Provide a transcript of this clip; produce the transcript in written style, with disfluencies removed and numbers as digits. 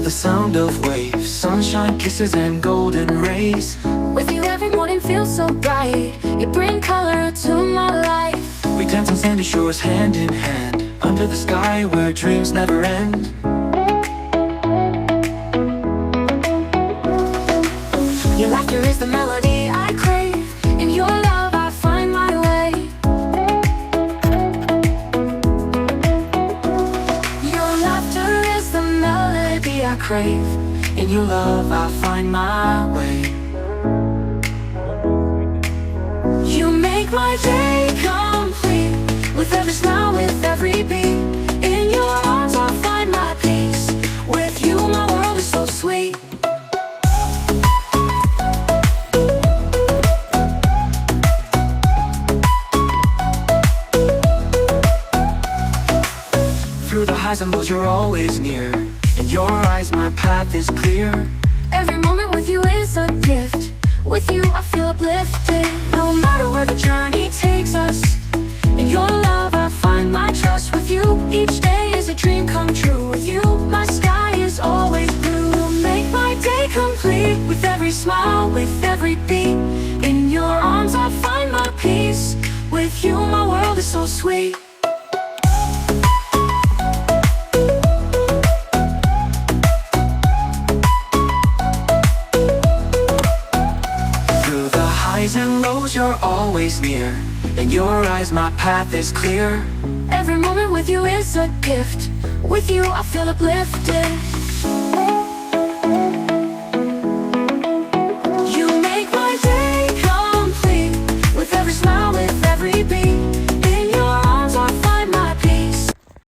the sound of waves, sunshine, kisses, and golden rays. With you every morning feels so bright. You bring color to my life. We dance on sandy shores hand in hand, under the sky where dreams never end. Your laughter is the melody I crave. In your love I find my way. Your laughter is the melody I crave. In your love I find my way. You make my day complete. With every smile, with every beat. In your arms I find my peace. With you my world is so sweet. Through the highs and lows you're always near. In your eyes my path is clear. Every moment with you is a gift. With you I feel uplifted. No matter where the journey takes us, in your love I find my trust. With you each day is a dream come true. With you my sky is always blue. You make my day complete. With every smile, with every beat. In your arms I find my peace. With you my world is so sweet. Highs and lows you're always near. In your eyes my path is clear. Every moment with you is a gift. With you I feel uplifted.